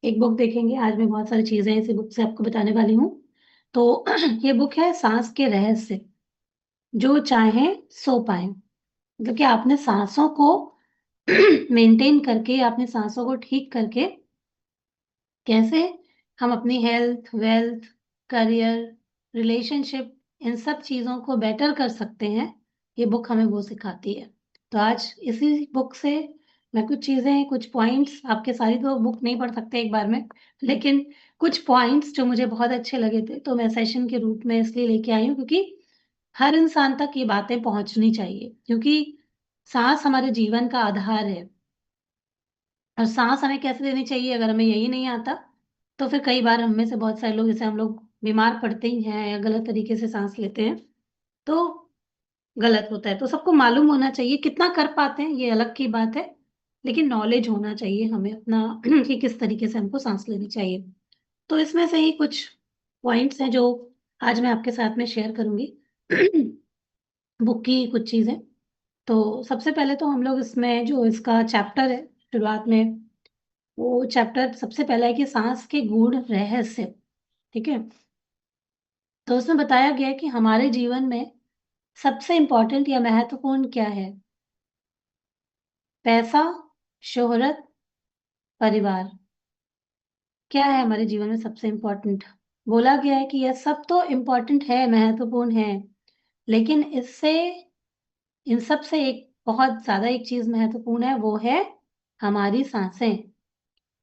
एक बुक देखेंगे। आज मैं बहुत सारी चीजें इसी बुक से आपको बताने वाली हूँ। तो ये बुक है सांस के रहस्य, जो चाहे सो पाए। मतलब कि आपने सांसों को मेंटेन करके, आपने सांसों को ठीक करके कैसे हम अपनी हेल्थ, वेल्थ, करियर, रिलेशनशिप, इन सब चीजों को बेटर कर सकते हैं, ये बुक हमें वो सिखाती है। तो आज इसी बुक से मैं कुछ चीजें, कुछ पॉइंट्स, आपके सारी तो बुक नहीं पढ़ सकते एक बार में, लेकिन कुछ पॉइंट्स जो मुझे बहुत अच्छे लगे थे, तो मैं सेशन के रूप में इसलिए लेके आई हूँ क्योंकि हर इंसान तक ये बातें पहुंचनी चाहिए। क्योंकि सांस हमारे जीवन का आधार है, और सांस हमें कैसे लेनी चाहिए अगर हमें यही नहीं आता, तो फिर कई बार हम में से बहुत सारे लोग, जैसे हम लोग बीमार पड़ते ही हैं या गलत तरीके से सांस लेते हैं, तो गलत होता है। तो सबको मालूम होना चाहिए, कितना कर पाते हैं ये अलग की बात है, लेकिन नॉलेज होना चाहिए हमें अपना कि किस तरीके से हमको सांस लेनी चाहिए। तो इसमें से ही कुछ पॉइंट्स हैं जो आज मैं आपके साथ में शेयर करूंगी। बुक की कुछ चीजें। तो सबसे पहले तो हम लोग इसमें जो इसका चैप्टर है शुरुआत में, वो चैप्टर सबसे पहला है कि सांस के गूढ़ रहस्य। ठीक है। तो उसमें बताया गया है कि हमारे जीवन में सबसे इंपॉर्टेंट या महत्वपूर्ण क्या है। पैसा, शोहरत, परिवार, क्या है हमारे जीवन में सबसे इंपॉर्टेंट। बोला गया है कि यह सब तो इंपॉर्टेंट है, महत्वपूर्ण है, लेकिन इससे, इन सब से एक बहुत ज्यादा एक चीज महत्वपूर्ण है, वो है हमारी सांसें।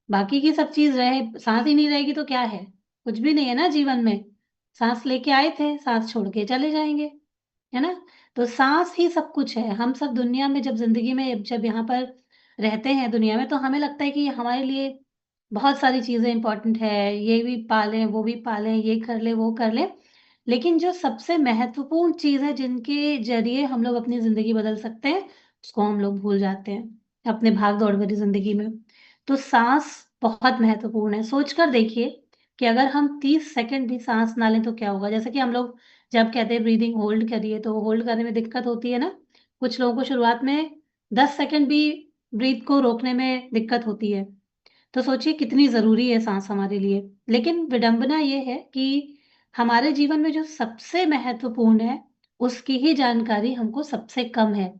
बाकी की सब चीज रहे, सांस ही नहीं रहेगी तो क्या है, कुछ भी नहीं है ना जीवन में। सांस लेके आए थे, सांस छोड़ के चले जाएंगे, है ना। तो सांस ही सब कुछ है। हम सब दुनिया में जब जिंदगी में, जब यहाँ पर रहते हैं दुनिया में, तो हमें लगता है कि हमारे लिए बहुत सारी चीजें इंपॉर्टेंट है, ये भी पालें, वो भी पालें, ये कर ले, वो कर ले। लेकिन जो सबसे महत्वपूर्ण चीज है, जिनके जरिए हम लोग अपनी जिंदगी बदल सकते हैं, उसको हम लोग भूल जाते हैं अपने भाग दौड़ भरी जिंदगी में। तो सांस बहुत महत्वपूर्ण है। सोचकर देखिए कि अगर हम 30 सेकंड भी सांस ना लें तो क्या होगा। जैसे कि हम लोग जब कहते हैं ब्रीदिंग होल्ड करिए, तो होल्ड करने में दिक्कत होती है ना। कुछ लोगों को शुरुआत में 10 सेकंड भी ब्रीथ को रोकने में दिक्कत होती है। तो सोचिए कितनी जरूरी है सांस हमारे लिए। लेकिन विडंबना ये है कि हमारे जीवन में जो सबसे महत्वपूर्ण है, उसकी ही जानकारी हमको सबसे कम है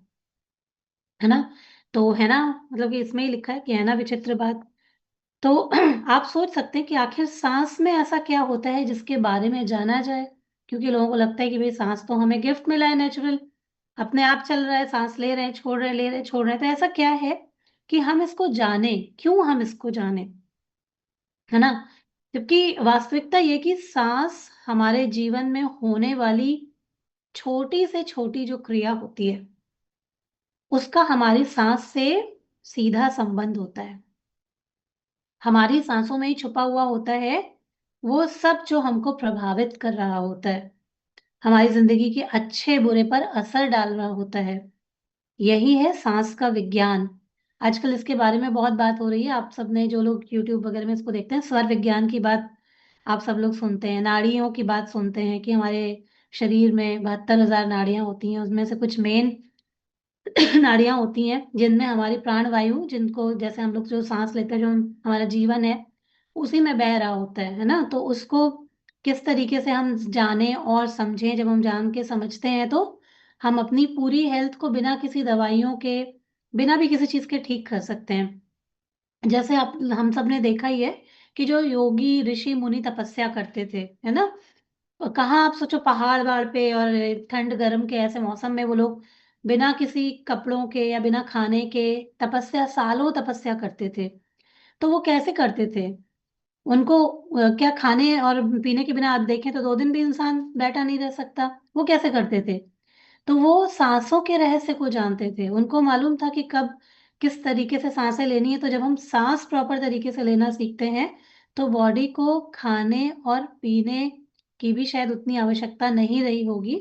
ना। तो है ना, मतलब कि इसमें ही लिखा है कि है ना विचित्र बात। तो आप सोच सकते हैं कि आखिर सांस में ऐसा क्या होता है जिसके बारे में जाना जाए। क्योंकि लोगों को लगता है कि भाई सांस तो हमें गिफ्ट मिला है, नेचुरल, अपने आप चल रहा है, सांस ले रहे हैं, छोड़ रहे हैं, ले रहे हैं, छोड़ रहे हैं। तो ऐसा क्या है कि हम इसको जाने, क्यों हम इसको जाने, है ना। जबकि वास्तविकता ये कि सांस हमारे जीवन में होने वाली छोटी से छोटी जो क्रिया होती है, उसका हमारी सांस से सीधा संबंध होता है। हमारी सांसों में ही छुपा हुआ होता है वो सब जो हमको प्रभावित कर रहा होता है, हमारी जिंदगी के अच्छे बुरे पर असर डाल रहा होता है। यही है सांस का विज्ञान। आजकल इसके बारे में बहुत बात हो रही है। आप सबने, जो लोग यूट्यूब वगैरह में इसको देखते हैं, स्वर विज्ञान की बात आप सब लोग सुनते हैं, नाड़ियों की बात सुनते हैं कि हमारे शरीर में 72,000 नाड़ियां होती हैं। उसमें से कुछ मेन नाड़ियां होती हैं जिनमें हमारी प्राण वायु, जिनको जैसे हम लोग जो सांस लेते हैं, जो हमारा जीवन है, उसी में बह रहा होता है ना। तो उसको किस तरीके से हम जाने और समझें, जब हम जान के समझते हैं तो हम अपनी पूरी हेल्थ को बिना किसी दवाइयों के, बिना भी किसी चीज के ठीक कर सकते हैं। जैसे आप, हम सब ने देखा ही है कि जो योगी ऋषि मुनि तपस्या करते थे, है ना। और कहाँ आप सोचो, पहाड़ वहाड़ पे और ठंड गर्म के ऐसे मौसम में वो लोग बिना किसी कपड़ों के या बिना खाने के तपस्या, सालों तपस्या करते थे। तो वो कैसे करते थे, उनको क्या खाने और पीने के बिना आप देखें तो 2 दिन भी इंसान बैठा नहीं रह सकता। वो कैसे करते थे, तो वो सांसों के रहस्य को जानते थे। उनको मालूम था कि कब किस तरीके से सांसें लेनी है। तो जब हम सांस प्रॉपर तरीके से लेना सीखते हैं, तो बॉडी को खाने और पीने की भी शायद उतनी आवश्यकता नहीं रही होगी।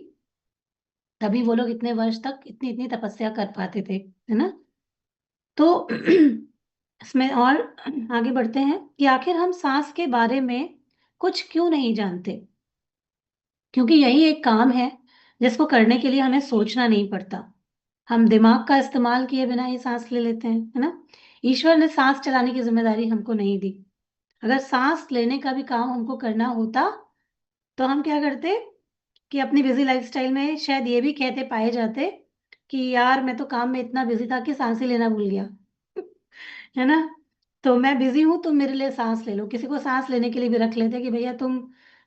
तभी वो लोग इतने वर्ष तक इतनी इतनी तपस्या कर पाते थे, है ना। तो इसमें और आगे बढ़ते हैं कि आखिर हम सांस के बारे में कुछ क्यों नहीं जानते। क्योंकि यही एक काम है जिसको करने के लिए हमें सोचना नहीं पड़ता। हम दिमाग का इस्तेमाल किए बिना ही सांस ले लेते हैं, है ना। ईश्वर ने सांस चलाने की जिम्मेदारी हमको नहीं दी। अगर सांस लेने का भी काम हमको करना होता तो हम क्या करते कि अपनी बिजी लाइफस्टाइल में शायद ये भी कहते पाए जाते कि यार मैं तो काम में इतना बिजी था कि सांस ही लेना भूल गया। है ना? तो मैं बिजी हूँ, तुम मेरे लिए सांस ले लो। किसी को सांस लेने के लिए भी रख लेते कि भैया तुम,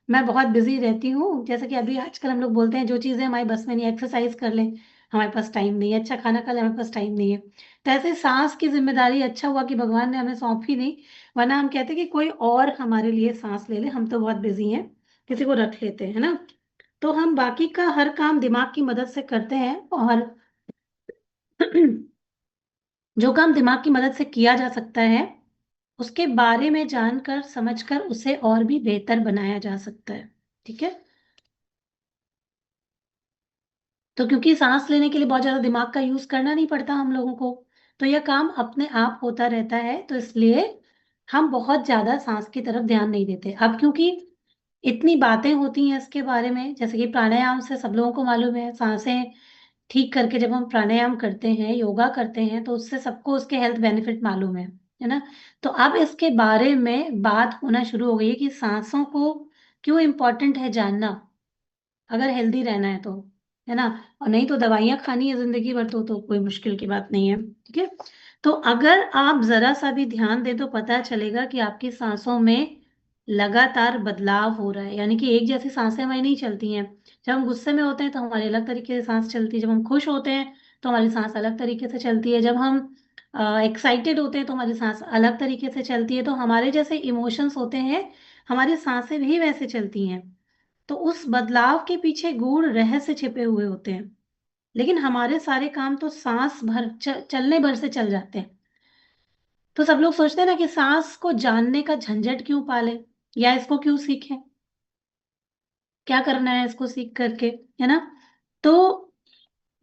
मैं बहुत बिजी रहती हूँ। जैसे कि अभी आजकल हम लोग बोलते हैं जो चीजें हमारी बस में नहीं, एक्सरसाइज कर लें, हमारे पास टाइम नहीं है, अच्छा खाना खा ले, हमारे पास टाइम नहीं है। तो ऐसे सांस की जिम्मेदारी अच्छा हुआ कि भगवान ने हमें सौंपी नहीं, वरना हम कहते कि कोई और हमारे लिए सांस ले ले, हम तो बहुत बिजी हैं, किसी को रख लेते हैं। है ना? तो हम बाकी का हर काम दिमाग की मदद से करते हैं, और जो काम दिमाग की मदद से किया जा सकता है उसके बारे में जानकर समझकर उसे और भी बेहतर बनाया जा सकता है। ठीक है? तो क्योंकि सांस लेने के लिए बहुत ज्यादा दिमाग का यूज करना नहीं पड़ता हम लोगों को, तो यह काम अपने आप होता रहता है, तो इसलिए हम बहुत ज्यादा सांस की तरफ ध्यान नहीं देते। अब क्योंकि इतनी बातें होती हैं इसके बारे में, जैसे कि प्राणायाम से सब लोगों को मालूम है, सांसें ठीक करके जब हम प्राणायाम करते हैं, योगा करते हैं, तो उससे सबको उसके हेल्थ बेनिफिट मालूम है ना? तो अब इसके बारे में बात होना शुरू हो गई है कि सांसों को क्यों इम्पोर्टेंट है जानना, अगर हेल्दी रहना है तो। है ना? और नहीं तो दवाइयां खानी है जिंदगी भर, तो कोई मुश्किल की बात नहीं है। ठीक है? तो अगर आप जरा सा भी ध्यान दें तो पता चलेगा कि आपकी सांसों में लगातार बदलाव हो रहा है, यानी कि एक जैसी सांसें हमारी नहीं चलती हैं। जब हम गुस्से में होते हैं तो हमारी अलग तरीके से सांस चलती है, जब हम खुश होते हैं तो हमारी सांस अलग तरीके से चलती है, जब हम एक्साइटेड होते हैं तो हमारी सांस अलग तरीके से चलती है। तो हमारे जैसे इमोशंस होते हैं, हमारी सांसें भी वैसे चलती हैं। तो उस बदलाव के पीछे गूढ़ रहस्य छिपे हुए होते हैं, लेकिन हमारे सारे काम तो सांस भर चलने भर से चल जाते हैं। तो सब लोग सोचते हैं ना कि सांस को जानने का झंझट क्यों पाले, या इसको क्यों सीखें, क्या करना है इसको सीख करके। है ना? तो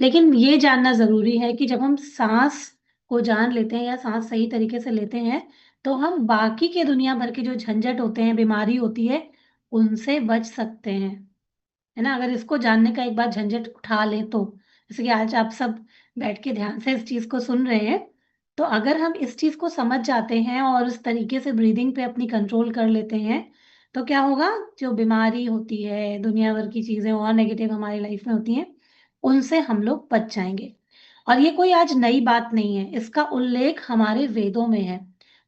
लेकिन ये जानना जरूरी है कि जब हम सांस को जान लेते हैं या सांस सही तरीके से लेते हैं, तो हम बाकी के दुनिया भर के जो झंझट होते हैं, बीमारी होती है, उनसे बच सकते हैं। है ना? अगर इसको जानने का एक बार झंझट उठा लें तो, जैसे कि आज आप सब बैठ के ध्यान से इस चीज को सुन रहे हैं, तो अगर हम इस चीज को समझ जाते हैं और इस तरीके से ब्रीदिंग पे अपनी कंट्रोल कर लेते हैं, तो क्या होगा, जो बीमारी होती है, दुनिया भर की चीजें और नेगेटिव हमारी लाइफ में होती हैं, उनसे हम लोग बच जाएंगे। और ये कोई आज नई बात नहीं है, इसका उल्लेख हमारे वेदों में है।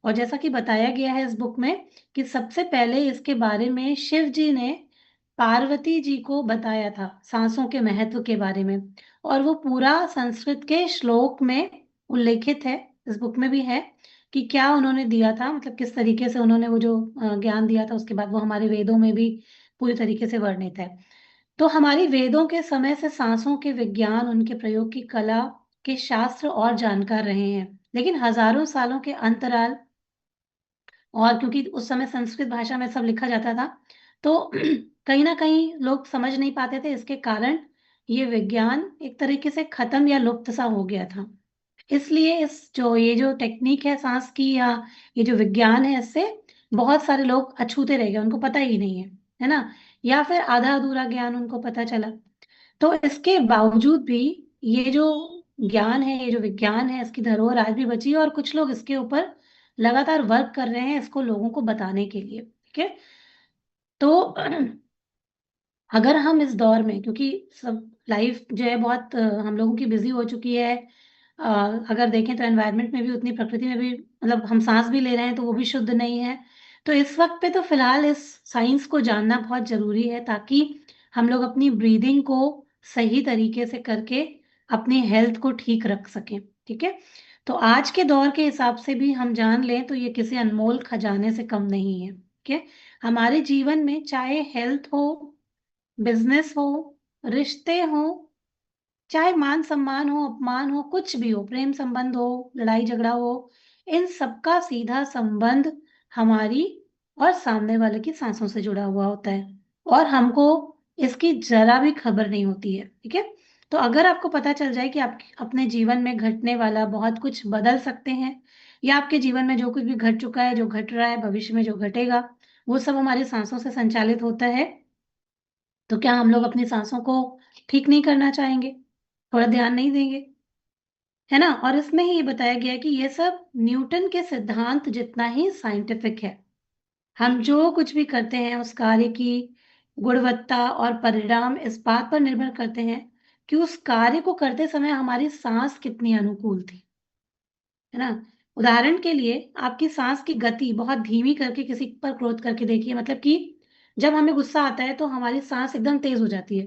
और जैसा कि बताया गया है इस बुक में कि सबसे पहले इसके बारे में शिव जी ने पार्वती जी को बताया था, सांसों के महत्व के बारे में। और वो पूरा संस्कृत के श्लोक में उल्लेखित है, इस बुक में भी है कि क्या उन्होंने दिया था, मतलब किस तरीके से उन्होंने वो जो ज्ञान दिया था, उसके बाद वो हमारे वेदों में भी पूरी तरीके से वर्णित है। तो हमारी वेदों के समय से सांसों के विज्ञान, उनके प्रयोग की कला के शास्त्र और जानकार रहे हैं, लेकिन हजारों सालों के अंतराल, और क्योंकि उस समय संस्कृत भाषा में सब लिखा जाता था, तो कहीं ना कहीं लोग समझ नहीं पाते थे, इसके कारण ये विज्ञान एक तरीके से खत्म या लुप्त सा हो गया था। इसलिए इस जो ये जो टेक्निक है सांस की, या ये जो विज्ञान है, इससे बहुत सारे लोग अछूते रह गए, उनको पता ही नहीं है ना? या फिर आधा अधूरा ज्ञान उनको पता चला। तो इसके बावजूद भी ये जो ज्ञान है, ये जो विज्ञान है, इसकी धरोहर आज भी बची है, और कुछ लोग इसके ऊपर लगातार वर्क कर रहे हैं इसको लोगों को बताने के लिए। ठीक है? तो अगर हम इस दौर में, क्योंकि सब लाइफ जो है बहुत हम लोगों की बिजी हो चुकी है, अ, अगर देखें तो एनवायरनमेंट में भी उतनी, प्रकृति में भी, मतलब हम सांस भी ले रहे हैं तो वो भी शुद्ध नहीं है। तो इस वक्त पे तो फिलहाल इस साइंस को जानना बहुत जरूरी है, ताकि हम लोग अपनी ब्रीदिंग को सही तरीके से करके अपनी हेल्थ को ठीक रख सकें। ठीक है? तो आज के दौर के हिसाब से भी हम जान लें तो ये किसी अनमोल खजाने से कम नहीं है। ठीक है? हमारे जीवन में चाहे हेल्थ हो, बिजनेस हो, रिश्ते हो, चाहे मान सम्मान हो, अपमान हो, कुछ भी हो, प्रेम संबंध हो, लड़ाई झगड़ा हो, इन सबका सीधा संबंध हमारी और सामने वाले की सांसों से जुड़ा हुआ होता है, और हमको इसकी जरा भी खबर नहीं होती है। ठीक है? तो अगर आपको पता चल जाए कि आप अपने जीवन में घटने वाला बहुत कुछ बदल सकते हैं, या आपके जीवन में जो कुछ भी घट चुका है, जो घट रहा है, भविष्य में जो घटेगा, वो सब हमारी सांसों से संचालित होता है, तो क्या हम लोग अपनी सांसों को ठीक नहीं करना चाहेंगे, थोड़ा ध्यान नहीं देंगे? है ना? और इसमें ही ये बताया गया है कि ये सब न्यूटन के सिद्धांत जितना ही साइंटिफिक है। हम जो कुछ भी करते हैं उस कार्य की गुणवत्ता और परिणाम इस बात पर निर्भर करते हैं कि उस कार्य को करते समय हमारी सांस कितनी अनुकूल थी, है ना? उदाहरण के लिए आपकी सांस की गति बहुत धीमी करके किसी पर क्रोध करके देखिए, मतलब कि जब हमें गुस्सा आता है तो हमारी सांस एकदम तेज हो जाती है।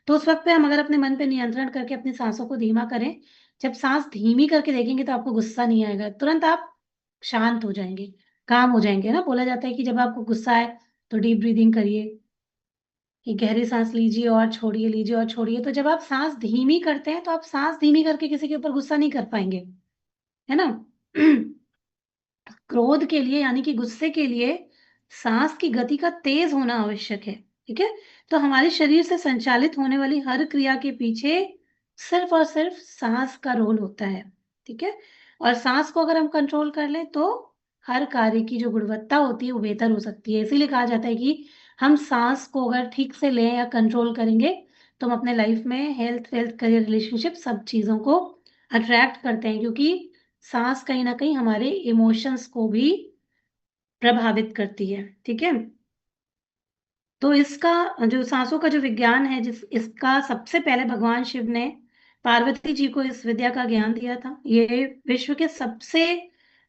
तो उस वक्त पे हम अगर अपने मन पे नियंत्रण करके अपनी सांसों को धीमा करें, जब सांस धीमी करके देखेंगे तो आपको गुस्सा नहीं आएगा, तुरंत आप शांत हो जाएंगे, काम हो जाएंगे ना। बोला जाता है कि जब आपको गुस्सा आए तो डीप ब्रीदिंग करिए, कि गहरी सांस लीजिए और छोड़िए, लीजिए और छोड़िए। तो जब आप सांस धीमी करते हैं तो आप सांस धीमी करके किसी के ऊपर गुस्सा नहीं कर पाएंगे, है ना? क्रोध के लिए यानी कि गुस्से के लिए सांस की गति का तेज होना आवश्यक है। ठीक है? तो हमारे शरीर से संचालित होने वाली हर क्रिया के पीछे सिर्फ और सिर्फ सांस का रोल होता है। ठीक है? और सांस को अगर हम कंट्रोल कर लें तो हर कार्य की जो गुणवत्ता होती है वो बेहतर हो सकती है। इसीलिए कहा जाता है कि हम सांस को अगर ठीक से लें या कंट्रोल करेंगे तो हम अपने लाइफ में हेल्थ वेल्थ करियर रिलेशनशिप सब चीजों को अट्रैक्ट करते हैं, क्योंकि सांस कहीं न कहीं हमारे इमोशंस को भी प्रभावित करती है, ठीक है? तो इसका जो साँसों का जो विज्ञान है, जिस इसका सबसे पहले भगवान शिव ने पार्वती जी को इस विद्या का ज्ञान दिया था। ये विश्व के सबसे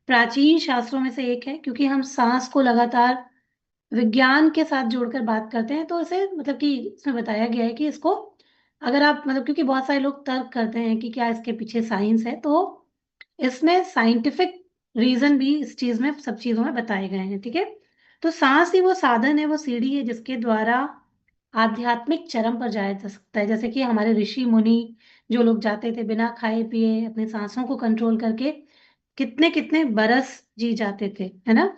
प्राचीन शास्त्रों में से एक है, क्योंकि हम साँस को लगातार विज्ञान के साथ जोड़कर बात करते हैं, तो इसे मतलब कि इसमें बताया गया है कि इसको अगर आप मतलब, क्योंकि बहुत सारे लोग तर्क करते हैं कि क्या इसके पीछे साइंस है, तो इसमें साइंटिफिक रीज़न भी इस चीज़ में सब चीज़ों में बताए गए हैं, ठीक है? तो साँस ही वो साधन है, वो सीढ़ी है जिसके द्वारा आध्यात्मिक चरम पर जाया जा सकता है। जैसे कि हमारे ऋषि-मुनि जो लोग जाते थे बिना खाए-पिए अपनी साँसों को कंट्रोल करके कितने-कितने बरस जी जाते थे, है ना?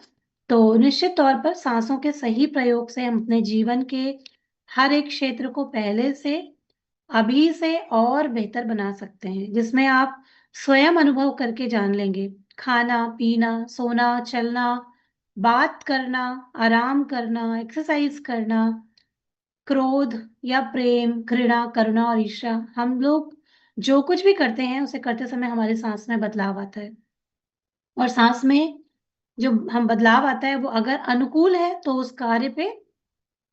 तो निश्चित तौर पर साँसों के सही प्रयोग से हम अपने जीवन के हर एक क्षेत्र को पहले से अभी से और बेहतर बना सकते हैं, जिसमें आप स्वयं अनुभव करके जान लेंगे। खाना, पीना, सोना, चलना, बात करना, आराम करना, एक्सरसाइज करना, क्रोध या प्रेम, घृणा, करुणा और ईर्ष्या, हम लोग जो कुछ भी करते हैं, उसे करते समय हमारी सांस में बदलाव आता है। और सांस में जो हम बदलाव आता है, वो अगर अनुकूल है, तो उस कार्य पे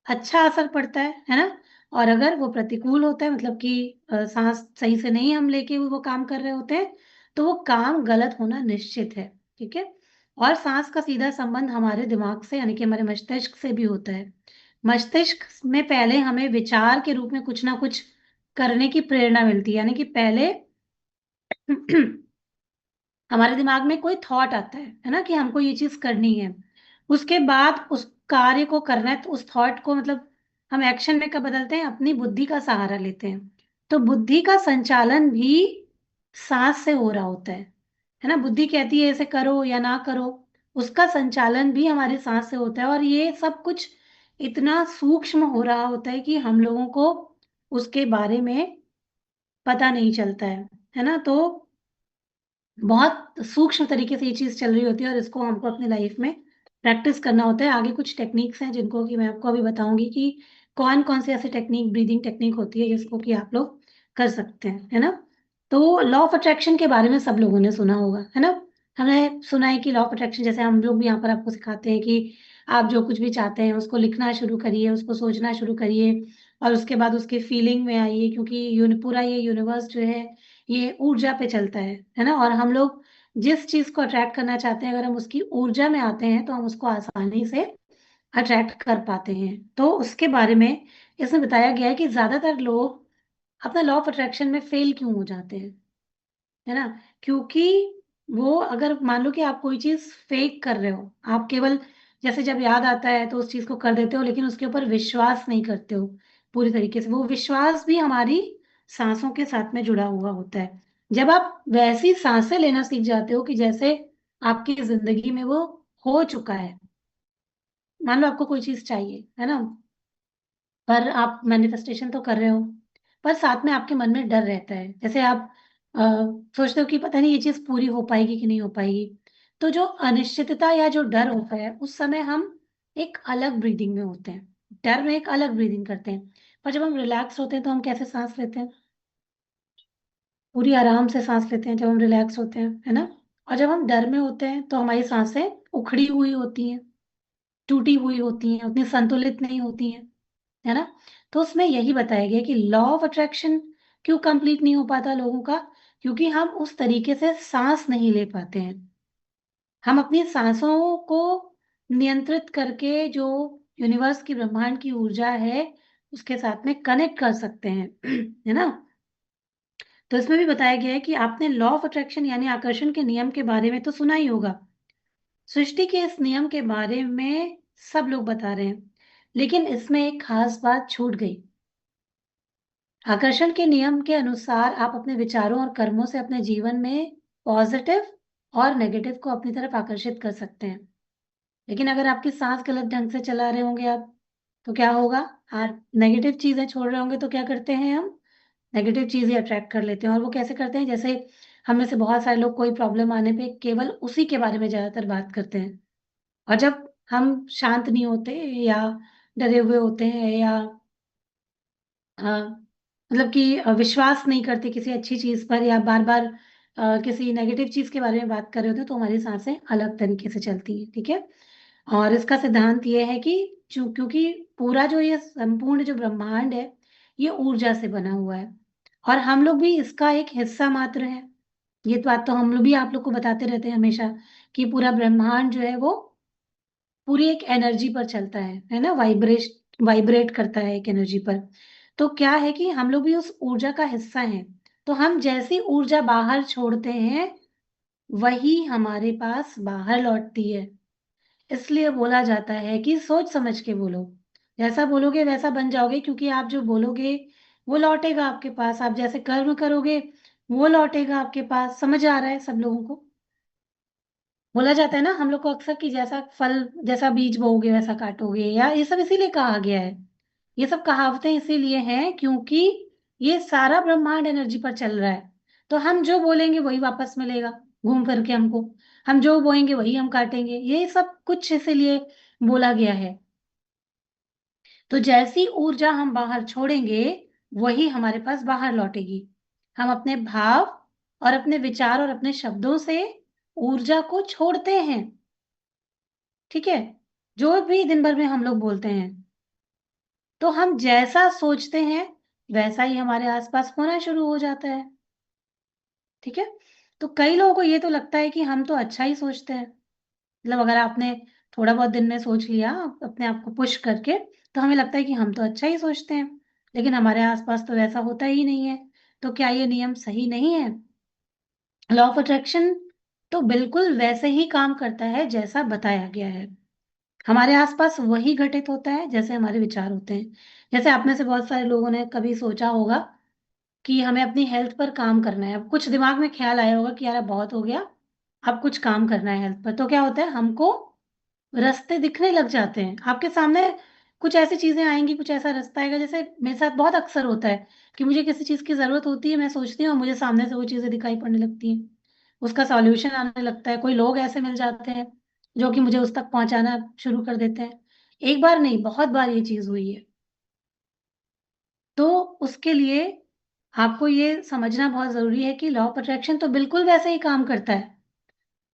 अच्छा असर पड़ता है ना? और अगर वो प्रतिकूल होता है, मतलब कि साँस सही से नहीं हम लेके वो काम कर रहे होते हैं, तो वो काम गलत होना निश्चित है, ठीक है? और साँस का सीधा संबंध हमारे दिमाग से यानी कि हमारे मस्तिष्क से भी होता है। मस्तिष्क में पहले हमें विचार के रूप में कुछ ना कुछ करने की प्रेरणा मिलती है, यानी कि पहले हमारे दिमाग में कोई थॉट आता है ना? कि हमको ये चीज़ करनी है। उसके बाद उस कार्य को करना है, तो उस थॉट को मतलब हम एक्शन में कब बदलते हैं? अपनी बुद्धि का सहारा लेते हैं। तो बुद्धि का संचालन भी साँस से हो रहा होता है ना? बुद्धि कहती है इसे करो या ना करो, उसका संचालन भी हमारी साँस से होता है, और ये सब कुछ इतना सूक्ष्म हो रहा होता है कि हम लोगों को उसके बारे में पता नहीं चलता है ना? तो बहुत सूक्ष्म तरीके से ये चीज़ चल रही होती है और इसको हमको अपनी लाइफ में प्रैक्टिस करना होता है। आगे कुछ टेक्निक्स हैं जिनको कि मैं आपको अभी बताऊँगी कि कौन-कौन सी ऐसी टेक्निक, ब्रीथिंग टेक्निक होती है जिसको कि आप लोग कर सकते हैं, है ना? तो लॉ ऑफ अट्रैक्शन के बारे में सब लोगों ने सुना होगा, है ना? हमने सुना है कि लॉ ऑफ अट्रैक्शन, जैसे हम लोग भी यहाँ पर आपको सिखाते हैं कि आप जो कुछ भी चाहते हैं उसको लिखना शुरू करिए, उसको सोचना शुरू करिए और उसके बाद उसकी फीलिंग में आइए, क्योंकि पूरा ये यूनिवर्स जो है ये ऊर्जा पे चलता है ना? और हम लोग जिस चीज़ को अट्रैक्ट करना चाहते हैं, अगर हम उसकी ऊर्जा में आते हैं, तो हम उसको आसानी से अट्रैक्ट कर पाते हैं। तो उसके बारे में इसमें बताया गया है कि ज़्यादातर लोग अपना लॉ ऑफ अट्रैक्शन में फेल क्यों हो जाते हैं, है ना? क्योंकि वो अगर मान लो कि आप कोई चीज़ फेक कर रहे हो, आप केवल जैसे जब याद आता है तो उस चीज़ को कर देते हो, लेकिन उसके ऊपर विश्वास नहीं करते हो पूरी तरीके से। वो विश्वास भी हमारी साँसों के साथ में जुड़ा हुआ होता है। जब आप वैसी साँसें लेना सीख जाते हो कि जैसे आपकी ज़िंदगी में वो हो चुका है। मान लो आपको कोई चीज़ चाहिए, है ना? पर आप मैनिफेस्टेशन तो कर रहे हो, पर साथ में आपके मन में डर रहता है। जैसे आप अ, सोचते हो कि पता नहीं ये चीज़ पूरी हो पाएगी कि नहीं हो पाएगी। तो जो अनिश्चितता या जो डर होता है, उस समय हम एक अलग ब्रीदिंग में होते हैं। डर में एक अलग ब्रीदिंग करते हैं। पर जब हम रिलैक्स होते हैं तो हम कैसे साँस लेते हैं? पूरी आराम से साँस लेते हैं जब हम रिलैक्स होते हैं, है ना? और जब हम डर में होते हैं तो हमारी साँसें उखड़ी हुई होती हैं। टूटी हुई होती हैं, उतनी संतुलित नहीं होती हैं, है ना। तो उसमें यही बताया गया कि लॉ ऑफ अट्रैक्शन क्यों कंप्लीट नहीं हो पाता लोगों का, क्योंकि हम उस तरीके से सांस नहीं ले पाते हैं। हम अपनी सांसों को नियंत्रित करके जो यूनिवर्स की, ब्रह्मांड की ऊर्जा है उसके साथ में कनेक्ट कर सकते हैं है ना। तो इसमें भी बताया गया है कि आपने लॉ ऑफ अट्रैक्शन यानी आकर्षण के नियम के बारे में तो सुना ही होगा। सृष्टि के इस नियम के बारे में सब लोग बता रहे हैं, लेकिन इसमें एक खास बात छूट गई। आकर्षण के नियम के अनुसार आप अपने विचारों और कर्मों से अपने जीवन में पॉजिटिव और नेगेटिव को अपनी तरफ आकर्षित कर सकते हैं। लेकिन अगर आपकी सांस गलत ढंग से चला रहे होंगे आप, तो क्या होगा? आप नेगेटिव चीजें छोड़ रहे होंगे तो क्या करते हैं हम? नेगेटिव चीजें अट्रैक्ट कर लेते हैं। और वो कैसे करते हैं? जैसे हम में से बहुत सारे लोग कोई प्रॉब्लम आने पे केवल उसी के बारे में ज्यादातर बात करते हैं, और जब हम शांत नहीं होते या डरे हुए होते हैं या मतलब कि विश्वास नहीं करते किसी अच्छी चीज पर, या बार बार किसी नेगेटिव चीज के बारे में बात कर रहे होते हैं, तो हमारी सांसें अलग तरीके से चलती हैं। ठीक है। और इसका सिद्धांत ये है कि क्योंकि पूरा जो ये संपूर्ण जो ब्रह्मांड है ये ऊर्जा से बना हुआ है, और हम लोग भी इसका एक हिस्सा मात्र है। ये तो बात तो हम लोग भी आप लोग को बताते रहते हैं हमेशा, कि पूरा ब्रह्मांड जो है वो पूरी एक एनर्जी पर चलता है ना, वाइब्रेट करता है एक एनर्जी पर। तो क्या है कि हम लोग भी उस ऊर्जा का हिस्सा हैं। तो हम जैसी ऊर्जा बाहर छोड़ते हैं वही हमारे पास बाहर लौटती है। इसलिए बोला जाता है कि सोच समझ के बोलो, जैसा बोलोगे वैसा बन जाओगे, क्योंकि आप जो बोलोगे वो लौटेगा आपके पास। आप जैसे कर्म करोगे वो लौटेगा आपके पास। समझ आ रहा है सब लोगों को? बोला जाता है ना हम लोग को अक्सर कि जैसा फल, जैसा बीज बोओगे वैसा काटोगे, या ये सब इसीलिए कहा गया है। ये सब कहावतें इसीलिए हैं क्योंकि ये सारा ब्रह्मांड एनर्जी पर चल रहा है। तो हम जो बोलेंगे वही वापस मिलेगा घूम फिर के हमको। हम जो बोएंगे वही हम काटेंगे। ये सब कुछ इसीलिए बोला गया है। तो जैसी ऊर्जा हम बाहर छोड़ेंगे वही हमारे पास बाहर लौटेगी। हम अपने भाव और अपने विचार और अपने शब्दों से ऊर्जा को छोड़ते हैं। ठीक है। जो भी दिन भर में हम लोग बोलते हैं, तो हम जैसा सोचते हैं वैसा ही हमारे आसपास होना शुरू हो जाता है। ठीक है। तो कई लोगों को ये तो लगता है कि हम तो अच्छा ही सोचते हैं। मतलब अगर आपने थोड़ा बहुत दिन में सोच लिया अपने आप को पुश करके, तो हमें लगता है कि हम तो अच्छा ही सोचते हैं, लेकिन हमारे आसपास तो वैसा होता ही नहीं है। तो क्या ये नियम सही नहीं है? लॉ ऑफ अट्रैक्शन तो बिल्कुल वैसे ही काम करता है जैसा बताया गया है। हमारे आसपास वही घटित होता है जैसे हमारे विचार होते हैं। जैसे आप में से बहुत सारे लोगों ने कभी सोचा होगा कि हमें अपनी हेल्थ पर काम करना है। अब कुछ दिमाग में ख्याल आया होगा कि यार अब बहुत हो गया, अब कुछ काम करना है हेल्थ पर। तो क्या होता है, हमको रास्ते दिखने लग जाते हैं। आपके सामने कुछ ऐसी चीजें आएंगी, कुछ ऐसा रास्ता आएगा। जैसे मेरे साथ बहुत अक्सर होता है कि मुझे किसी चीज की जरूरत होती है, मैं सोचती हूँ और मुझे सामने से वो चीजें दिखाई पड़ने लगती हैं, उसका सॉल्यूशन आने लगता है। कोई लोग ऐसे मिल जाते हैं जो कि मुझे उस तक पहुंचाना शुरू कर देते हैं। एक बार नहीं, बहुत बार ये चीज हुई है। तो उसके लिए आपको ये समझना बहुत जरूरी है कि लॉ ऑफ अट्रैक्शन तो बिल्कुल वैसे ही काम करता है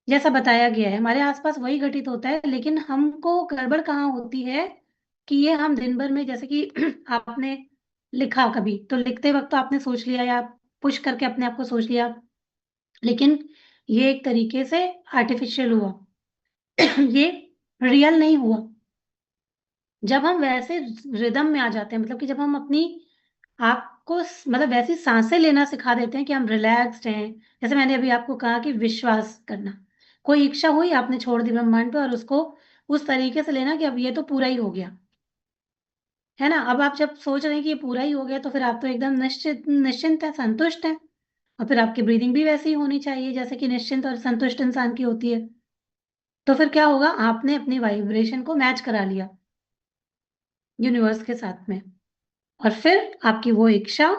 जैसा बताया गया है। हमारे आसपास वही घटित होता है, लेकिन हमको गड़बड़ कहाँ होती है कि ये हम दिन भर में, जैसे कि आपने लिखा कभी, तो लिखते वक्त तो आपने सोच लिया या पुश करके अपने आप को सोच लिया, लेकिन ये एक तरीके से आर्टिफिशियल हुआ ये रियल नहीं हुआ। जब हम वैसे रिदम में आ जाते हैं, मतलब कि जब हम अपनी आपको मतलब वैसी सांसें लेना सिखा देते हैं कि हम रिलैक्स्ड हैं। जैसे मैंने अभी आपको कहा कि विश्वास करना, कोई इच्छा हुई आपने छोड़ दी ब्रह्मांड पे, और उसको उस तरीके से लेना कि अब ये तो पूरा ही हो गया, है ना। अब आप जब सोच रहे हैं कि ये पूरा ही हो गया, तो फिर आप तो एकदम निश्चिंत है, संतुष्ट है। और फिर आपकी ब्रीदिंग भी वैसी ही होनी चाहिए जैसे कि निश्चिंत और संतुष्ट इंसान की होती है। तो फिर क्या होगा, आपने अपनी वाइब्रेशन को मैच करा लिया यूनिवर्स के साथ में, और फिर आपकी वो इच्छा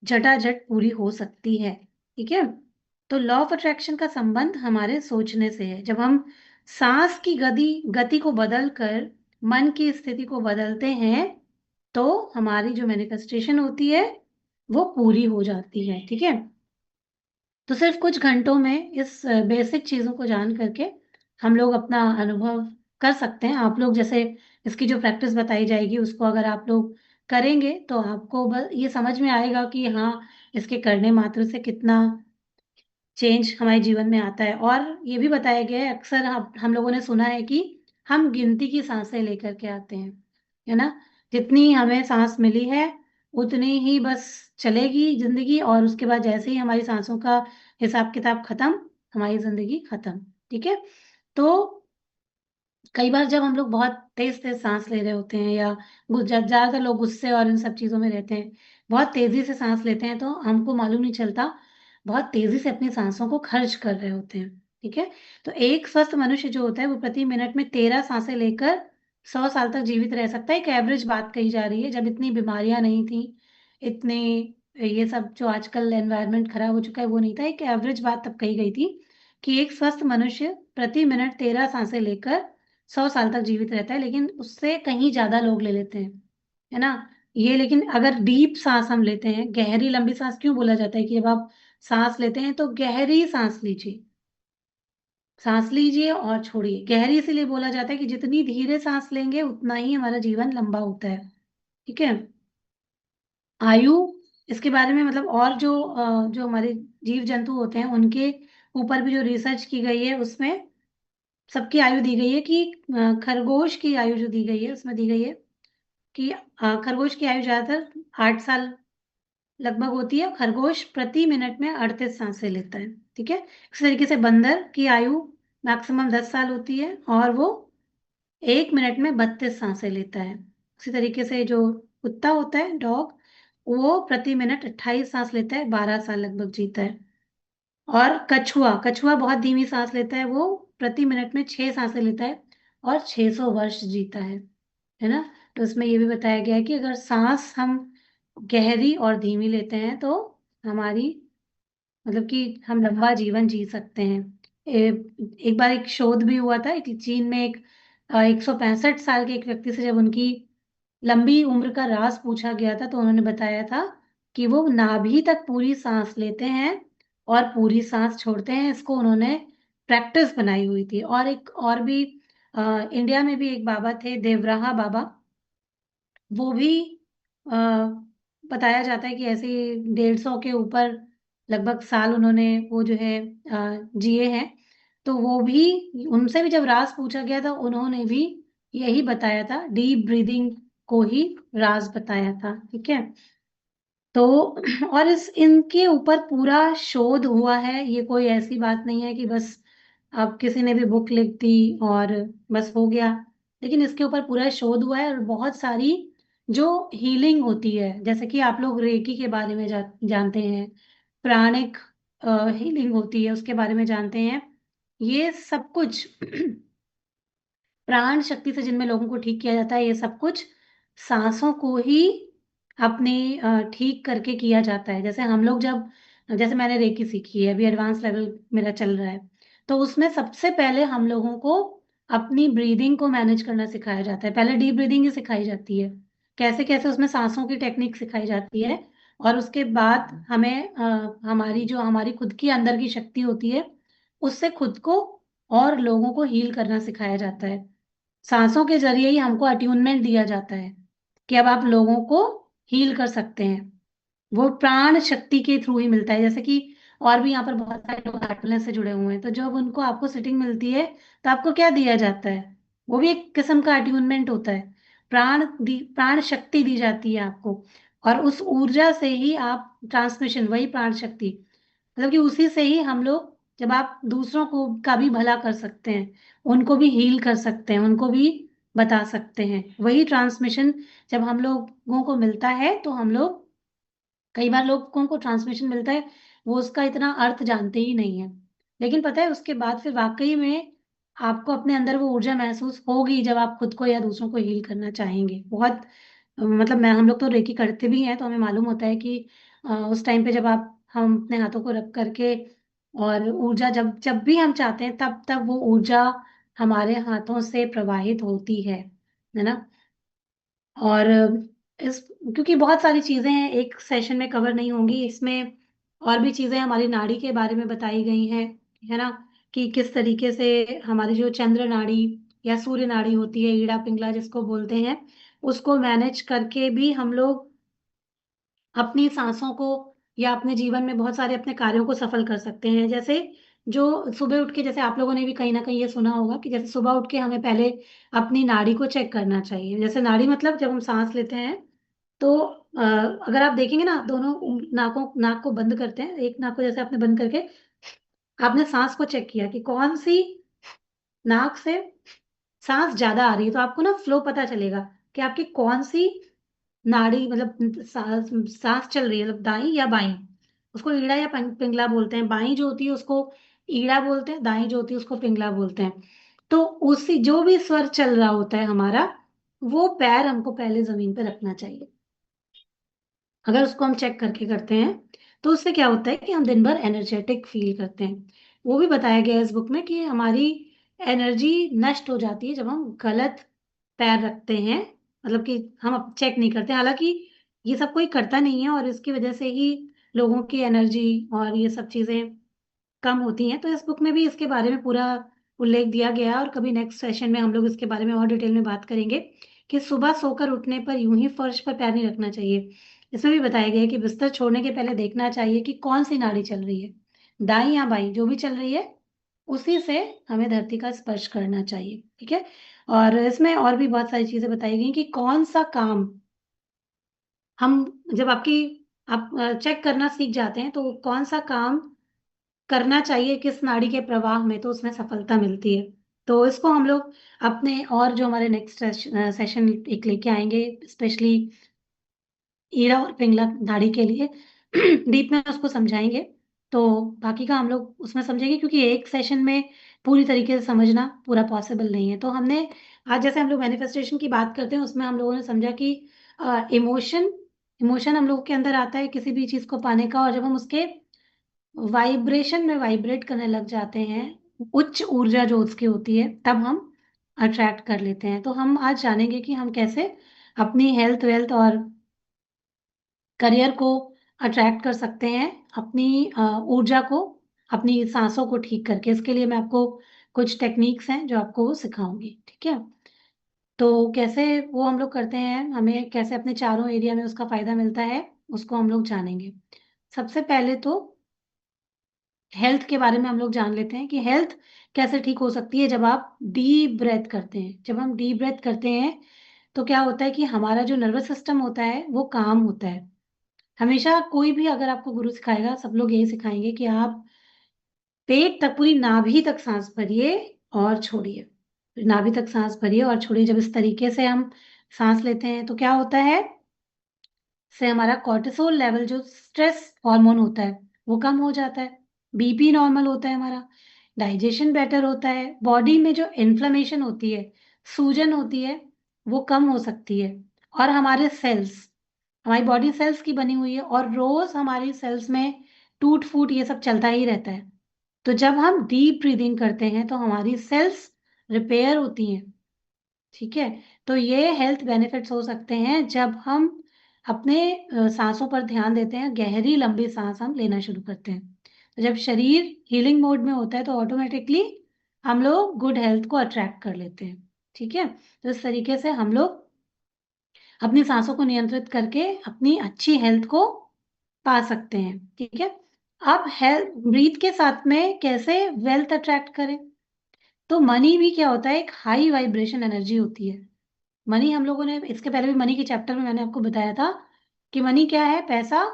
झटाझट पूरी हो सकती है। ठीक है। तो लॉ ऑफ अट्रैक्शन का संबंध हमारे सोचने से है। जब हम सांस की गति को बदल कर मन की स्थिति को बदलते हैं, तो हमारी जो मैनिफेस्टेशन होती है वो पूरी हो जाती है। ठीक है। तो सिर्फ कुछ घंटों में इस बेसिक चीजों को जान करके हम लोग अपना अनुभव कर सकते हैं आप लोग। जैसे इसकी जो प्रैक्टिस बताई जाएगी उसको अगर आप लोग करेंगे तो आपको बस ये समझ में आएगा कि हाँ, इसके करने मात्र से कितना चेंज हमारे जीवन में आता है। और ये भी बताया गया है, अक्सर हम लोगों ने सुना है कि हम गिनती की सांसें लेकर के आते हैं, है ना। जितनी हमें सांस मिली है उतनी ही बस चलेगी जिंदगी, और उसके बाद जैसे ही हमारी सांसों का हिसाब किताब खत्म, हमारी जिंदगी खत्म। ठीक है। तो कई बार जब हम लोग बहुत तेज तेज सांस ले रहे होते हैं, या ज्यादातर लोग गुस्से और इन सब चीजों में रहते हैं, बहुत तेजी से सांस लेते हैं तो हमको मालूम नहीं चलता, बहुत तेजी से अपनी सांसों को खर्च कर रहे होते हैं। ठीक है। तो एक स्वस्थ मनुष्य जो होता है वो प्रति मिनट में 13 सांसें लेकर 100 साल तक जीवित रह सकता है। एक एवरेज बात कही जा रही है, जब इतनी बीमारियां नहीं थी, इतने ये सब जो आजकल एनवायरनमेंट खराब हो चुका है वो नहीं था, एक एवरेज बात तब कही गई थी कि एक स्वस्थ मनुष्य प्रति मिनट 13 सांसें लेकर 100 साल तक जीवित रहता है। लेकिन उससे कहीं ज्यादा लोग ले लेते हैं, है ना। ये लेकिन अगर डीप सांस हम लेते हैं, गहरी लंबी सांस क्यों बोला जाता है कि जब आप सांस लेते हैं तो गहरी सांस लीजिए, सांस लीजिए और छोड़िए। गहरी इसीलिए बोला जाता है कि जितनी धीरे सांस लेंगे उतना ही हमारा जीवन लंबा होता है। ठीक है। आयु, इसके बारे में मतलब और जो हमारे जीव जंतु होते हैं उनके ऊपर भी जो रिसर्च की गई है उसमें सबकी आयु दी गई है कि खरगोश की आयु जो दी गई है उसमें दी गई है कि खरगोश की आयु ज्यादातर 8 साल लगभग होती है। खरगोश प्रति मिनट में 38 सांसें लेता है। ठीक है। इस तरीके से बंदर की आयु मैक्सिमम 10 साल होती है और वो 1 मिनट में 32 सांसें लेता है। उसी तरीके से जो कुत्ता होता है, डॉग, वो प्रति मिनट 28 सांस लेता है, 12 साल लगभग जीता है। और कछुआ कछुआ बहुत धीमी सांस लेता है, वो प्रति मिनट में 6 सांसें लेता है और 600 वर्ष जीता है ना। तो इसमें ये भी बताया गया है कि अगर सांस हम गहरी और धीमी लेते हैं तो हमारी मतलब कि हम लंबा जीवन जी सकते हैं। एक बार एक शोध भी हुआ था कि चीन में एक 165 साल के एक व्यक्ति से जब उनकी लंबी उम्र का राज पूछा गया था तो उन्होंने बताया था कि वो नाभि तक पूरी सांस लेते हैं और पूरी सांस छोड़ते हैं। इसको उन्होंने प्रैक्टिस बनाई हुई थी। और एक और भी इंडिया में भी एक बाबा थे, देवराहा बाबा, वो भी आ, बताया जाता है कि ऐसे 150 के ऊपर लगभग साल उन्होंने वो जो है जिए हैं। तो वो भी, उनसे भी जब राज पूछा गया था उन्होंने भी यही बताया था, डीप ब्रीदिंग को ही राज बताया था। ठीक है। तो और इस इनके ऊपर पूरा शोध हुआ है, ये कोई ऐसी बात नहीं है कि बस अब किसी ने भी बुक लिख दी और बस हो गया। लेकिन इसके ऊपर पूरा शोध हुआ है और बहुत सारी जो हीलिंग होती है, जैसे कि आप लोग रेकी के बारे में जानते हैं, प्राणिक हीलिंग होती है उसके बारे में जानते हैं। ये सब कुछ प्राण शक्ति से जिनमें लोगों को ठीक किया जाता है, ये सब कुछ सांसों को ही अपने ठीक करके किया जाता है। जैसे हम लोग जब, जैसे मैंने रेकी सीखी है, अभी एडवांस लेवल मेरा चल रहा है, तो उसमें सबसे पहले हम लोगों को अपनी ब्रीदिंग को मैनेज करना सिखाया जाता है। पहले डीप ब्रीदिंग ही सिखाई जाती है, कैसे कैसे उसमें सांसों की टेक्निक सिखाई जाती है। और उसके बाद हमें हमारी जो हमारी खुद की अंदर की शक्ति होती है उससे खुद को और लोगों को हील करना सिखाया जाता है। सांसों के जरिए ही हमको अट्यूनमेंट दिया जाता है कि अब आप लोगों को हील कर सकते हैं। वो प्राण शक्ति के थ्रू ही मिलता है। जैसे कि और भी यहाँ पर बहुत सारे लोग हार्टफुलनेस से जुड़े हुए हैं, तो जब उनको आपको सिटिंग मिलती है तो आपको क्या दिया जाता है, वो भी एक किस्म का अट्यूनमेंट होता है। प्राण शक्ति दी जाती है आपको, और उस ऊर्जा से ही आप ट्रांसमिशन, वही प्राण शक्ति, मतलब कि उसी से ही हम लोग, जब आप दूसरों को का भी भला कर सकते हैं, उनको भी हील कर सकते हैं, उनको भी बता सकते हैं, वही ट्रांसमिशन जब हम लोगों को मिलता है तो हम लोग, कई बार लोगों को ट्रांसमिशन मिलता है वो उसका इतना अर्थ जानते ही नहीं है, लेकिन पता है उसके बाद फिर वाकई में आपको अपने अंदर वो ऊर्जा महसूस होगी जब आप खुद को या दूसरों को हील करना चाहेंगे। बहुत मतलब मैं, हम लोग तो रेकी करते भी हैं तो हमें मालूम होता है कि उस टाइम पे जब आप, हम अपने हाथों को रब करके और ऊर्जा जब जब भी हम चाहते हैं तब तब वो ऊर्जा हमारे हाथों से प्रवाहित होती है ना। और इस, क्योंकि बहुत सारी चीजें हैं, एक सेशन में कवर नहीं होंगी, इसमें और भी चीजें हमारी नाड़ी के बारे में बताई गई हैं, है ना, कि किस तरीके से हमारी जो चंद्र नाड़ी या सूर्य नाड़ी होती है, ईड़ा पिंगला जिसको बोलते हैं, उसको मैनेज करके भी हम लोग अपनी सांसों को या अपने जीवन में बहुत सारे अपने कार्यों को सफल कर सकते हैं। जैसे जो सुबह उठ के, जैसे आप लोगों ने भी कहीं ना कहीं ये सुना होगा कि जैसे सुबह उठ के हमें पहले अपनी नाड़ी को चेक करना चाहिए। जैसे नाड़ी मतलब जब हम सांस लेते हैं तो अगर आप देखेंगे ना, दोनों नाक को बंद करते हैं, एक नाक को जैसे आपने बंद करके आपने सांस को चेक किया कि कौन सी नाक से सांस ज्यादा आ रही है, तो आपको ना फ्लो पता चलेगा कि आपकी कौन सी नाड़ी, मतलब सांस चल रही है, मतलब दाई या बाई। उसको ईड़ा या पिंगला बोलते हैं। बाई जो होती है उसको ईड़ा बोलते हैं, दाई जो होती है उसको पिंगला बोलते हैं। तो उसी जो भी स्वर चल रहा होता है हमारा, वो पैर हमको पहले जमीन पे रखना चाहिए। अगर उसको हम चेक करके करते हैं तो उससे क्या होता है कि हम दिन भर एनर्जेटिक फील करते हैं। वो भी बताया गया है इस बुक में कि हमारी एनर्जी नष्ट हो जाती है जब हम गलत पैर रखते हैं, मतलब कि हम चेक नहीं करते। हालांकि ये सब कोई करता नहीं है और इसकी वजह से ही लोगों की एनर्जी और ये सब चीजें कम होती हैं। तो इस बुक में भी इसके बारे में पूरा उल्लेख दिया गया है और कभी नेक्स्ट सेशन में हम लोग इसके बारे में और डिटेल में बात करेंगे कि सुबह सोकर उठने पर यूं ही फर्श पर पैर नहीं रखना चाहिए। इसमें भी बताया गया है कि बिस्तर छोड़ने के पहले देखना चाहिए कि कौन सी नाड़ी चल रही है, दाई या बाई जो भी चल रही है, उसी से हमें धरती का स्पर्श करना चाहिए। ठीक है। और इसमें और भी बहुत सारी चीजें बताई गई कि कौन सा काम हम, जब आप चेक करना सीख जाते हैं तो कौन सा काम करना चाहिए किस नाड़ी के प्रवाह में, तो उसमें सफलता मिलती है। तो इसको हम लोग अपने और जो हमारे नेक्स्ट सेशन एक लेके आएंगे, स्पेशली ईड़ा और पिंगला नाड़ी के लिए डीप में उसको समझाएंगे। तो बाकी का हम लोग उसमें समझेंगे, क्योंकि एक सेशन में पूरी तरीके से समझना पूरा पॉसिबल नहीं है। तो हमने आज जैसे हम लोग मैनिफेस्टेशन की बात करते हैं, उसमें हम लोगों ने समझा कि इमोशन इमोशन हम लोगों के अंदर आता है किसी भी चीज को पाने का, और जब हम उसके वाइब्रेशन में वाइब्रेट करने लग जाते हैं, उच्च ऊर्जा जो उसकी होती है, तब हम अट्रैक्ट कर लेते हैं। तो हम आज जानेंगे कि हम कैसे अपनी हेल्थ वेल्थ और करियर को अट्रैक्ट कर सकते हैं, अपनी ऊर्जा को, अपनी सांसों को ठीक करके। इसके लिए मैं आपको कुछ टेक्निक्स हैं जो आपको सिखाऊंगी। ठीक है। तो कैसे वो हम लोग करते हैं, हमें कैसे अपने चारों एरिया में उसका फायदा मिलता है, उसको हम लोग जानेंगे। सबसे पहले तो हेल्थ के बारे में हम लोग जान लेते हैं कि हेल्थ कैसे ठीक हो सकती है। जब आप डीप ब्रेथ करते हैं, जब हम डीप ब्रेथ करते हैं तो क्या होता है कि हमारा जो नर्वस सिस्टम होता है वो काम होता है। हमेशा कोई भी अगर आपको गुरु सिखाएगा, सब लोग यही सिखाएंगे कि आप पेट तक, पूरी नाभि तक सांस भरिए और छोड़िए। नाभि तक सांस भरिए और छोड़िए। जब इस तरीके से हम सांस लेते हैं तो क्या होता है, से हमारा कॉर्टिसोल लेवल जो स्ट्रेस हार्मोन होता है वो कम हो जाता है, बीपी नॉर्मल होता है हमारा, डाइजेशन बेटर होता है, बॉडी में जो इन्फ्लेमेशन होती है, सूजन होती है, वो कम हो सकती है। और हमारे सेल्स, हमारी बॉडी सेल्स की बनी हुई है और रोज हमारी सेल्स में टूट फूट ये सब चलता ही रहता है। तो जब हम डीप ब्रीदिंग करते हैं तो हमारी सेल्स रिपेयर होती हैं। ठीक है। तो ये हेल्थ बेनिफिट्स हो सकते हैं जब हम अपने सांसों पर ध्यान देते हैं, गहरी लंबी सांस हम लेना शुरू करते हैं। तो जब शरीर हीलिंग मोड में होता है तो ऑटोमेटिकली हम लोग गुड हेल्थ को अट्रैक्ट कर लेते हैं। ठीक है। तो इस तरीके से हम लोग अपनी सांसों को नियंत्रित करके अपनी अच्छी हेल्थ को पा सकते हैं। ठीक है। अब हेल्थ ब्रीथ के साथ में कैसे वेल्थ अट्रैक्ट करें, तो मनी भी क्या होता है, एक हाई वाइब्रेशन एनर्जी होती है। मनी, हम लोगों ने इसके पहले भी मनी के चैप्टर में मैंने आपको बताया था कि मनी क्या है, पैसा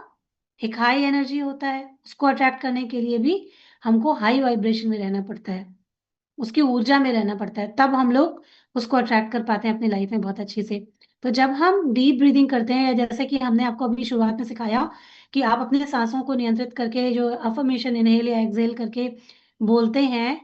एक हाई एनर्जी होता है। उसको अट्रैक्ट करने के लिए भी हमको हाई वाइब्रेशन में रहना पड़ता है, उसकी ऊर्जा में रहना पड़ता है, तब हम लोग उसको अट्रैक्ट कर पाते हैं अपनी लाइफ में बहुत अच्छे से। तो जब हम डीप ब्रीदिंग करते हैं, या जैसे कि हमने आपको अभी शुरुआत में सिखाया कि आप अपने सांसों को नियंत्रित करके जो अफर्मेशन इनहेल या एक्सहेल करके बोलते हैं,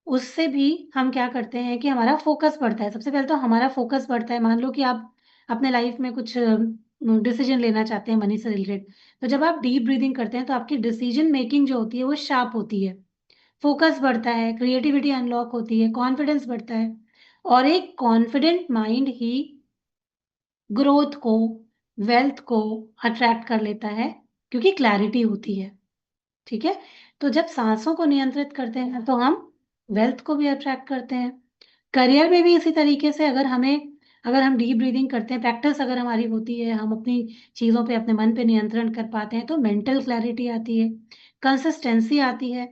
उससे भी हम क्या करते हैं कि हमारा फोकस बढ़ता है। सबसे पहले तो हमारा फोकस बढ़ता है। मान लो कि आप अपने लाइफ में कुछ डिसीजन लेना चाहते हैं मनी से रिलेटेड, तो जब आप डीप ब्रीदिंग करते हैं तो आपकी डिसीजन मेकिंग जो होती है वो शार्प होती है, फोकस बढ़ता है, क्रिएटिविटी अनलॉक होती है, कॉन्फिडेंस बढ़ता है। और एक कॉन्फिडेंट माइंड ही ग्रोथ को, वेल्थ को अट्रैक्ट कर लेता है, क्योंकि क्लैरिटी होती है। ठीक है। तो जब सांसों को नियंत्रित करते हैं तो हम वेल्थ को भी अट्रैक्ट करते हैं। करियर में भी इसी तरीके से अगर हम डीप ब्रीदिंग करते हैं, प्रैक्टिस अगर हमारी होती है, हम अपनी चीज़ों पे, अपने मन पे नियंत्रण कर पाते हैं, तो मेंटल क्लैरिटी आती है, कंसिस्टेंसी आती है,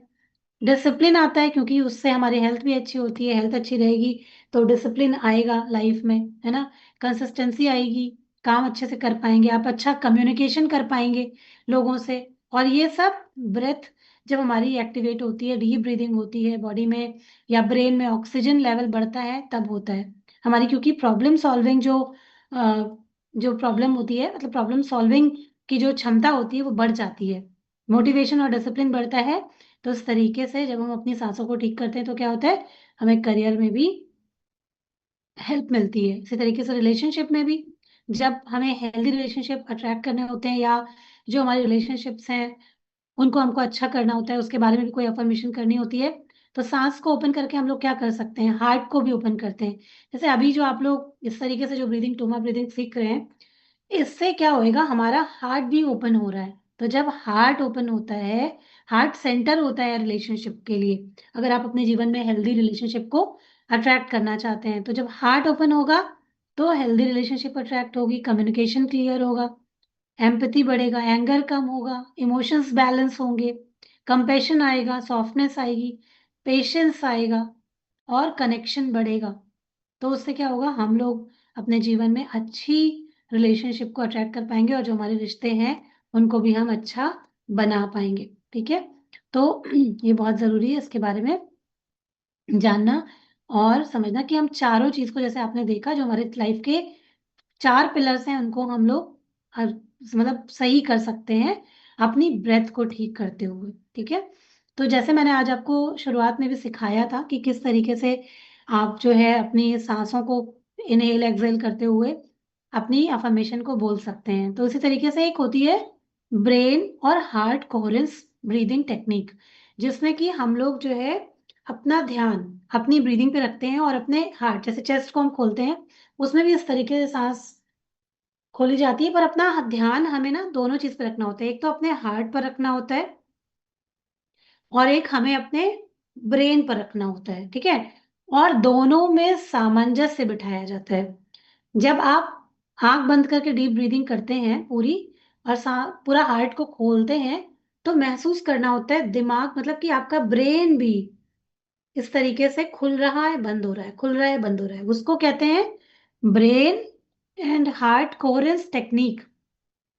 डिसिप्लिन आता है, क्योंकि उससे हमारी हेल्थ भी अच्छी होती है। हेल्थ अच्छी रहेगी तो डिसिप्लिन आएगा लाइफ में, है ना। कंसिस्टेंसी आएगी, काम अच्छे से कर पाएंगे, आप अच्छा कम्युनिकेशन कर पाएंगे लोगों से। और ये सब ब्रेथ जब हमारी एक्टिवेट होती है, डीप ब्रीदिंग होती है बॉडी में या ब्रेन में, ऑक्सीजन लेवल बढ़ता है तब होता है हमारी। क्योंकि प्रॉब्लम सॉल्विंग जो प्रॉब्लम होती है, मतलब प्रॉब्लम सॉल्विंग की जो क्षमता होती है वो बढ़ जाती है, मोटिवेशन और डिसिप्लिन बढ़ता है। तो इस तरीके से जब हम अपनी सांसों को ठीक करते हैं तो क्या होता है, हमें करियर में भी हेल्प मिलती है। इसी तरीके से रिलेशनशिप में भी, जब हमें हेल्दी रिलेशनशिप अट्रैक्ट करने होते हैं, या जो हमारे रिलेशनशिप्स हैं उनको हमको अच्छा करना होता है, उसके बारे में भी कोई अफर्मेशन करनी होती है, तो सांस को ओपन करके हम लोग क्या कर सकते हैं, हार्ट को भी ओपन करते हैं। जैसे अभी जो आप लोग इस तरीके से जो ब्रीदिंग, टोमा ब्रीदिंग सीख रहे हैं, इससे क्या होएगा, हमारा हार्ट भी ओपन हो रहा है। तो जब हार्ट ओपन होता है, हार्ट सेंटर होता है रिलेशनशिप के लिए, अगर आप अपने जीवन में हेल्दी रिलेशनशिप को अट्रैक्ट करना चाहते हैं, तो जब हार्ट ओपन होगा तो हेल्दी रिलेशनशिप अट्रैक्ट होगी, कम्युनिकेशन क्लियर होगा, एम्पैथी बढ़ेगा, एंगर कम होगा, इमोशंस बैलेंस होंगे, कंपैशन आएगा, सॉफ्टनेस आएगी, पेशेंस आएगा, और कनेक्शन बढ़ेगा। तो उससे क्या होगा, हम लोग अपने जीवन में अच्छी रिलेशनशिप को अट्रैक्ट कर पाएंगे, और जो हमारे रिश्ते हैं उनको भी हम अच्छा बना पाएंगे। ठीक है, तो ये बहुत जरूरी है इसके बारे में जानना और समझना, कि हम चारों चीज को, जैसे आपने देखा, जो हमारे लाइफ के 4 पिलर्स हैं, उनको हम लोग मतलब सही कर सकते हैं अपनी ब्रेथ को ठीक करते हुए। ठीक है, तो जैसे मैंने आज आपको शुरुआत में भी सिखाया था कि किस तरीके से आप जो है अपनी सांसों को इनहेल एक्सहेल करते हुए अपनी अफर्मेशन को बोल सकते हैं। तो इसी तरीके से एक होती है ब्रेन और हार्ट कोहेरेंस ब्रीदिंग टेक्निक, जिसमें कि हम लोग जो है अपना ध्यान अपनी ब्रीदिंग पे रखते हैं, और अपने हार्ट, जैसे चेस्ट को हम खोलते हैं, उसमें भी इस तरीके से सांस खोली जाती है, पर अपना ध्यान हमें ना दोनों चीज पे रखना होता है। एक तो अपने हार्ट पर रखना होता है, और एक हमें अपने ब्रेन पर रखना होता है। ठीक है, और दोनों में सामंजस्य बिठाया जाता है। जब आप आंख बंद करके डीप ब्रीदिंग करते हैं पूरी, और पूरा हार्ट को खोलते हैं, तो महसूस करना होता है दिमाग, मतलब कि आपका ब्रेन भी इस तरीके से खुल रहा है, बंद हो रहा है, खुल रहा है, बंद हो रहा है। उसको कहते हैं brain and heart coherence technique,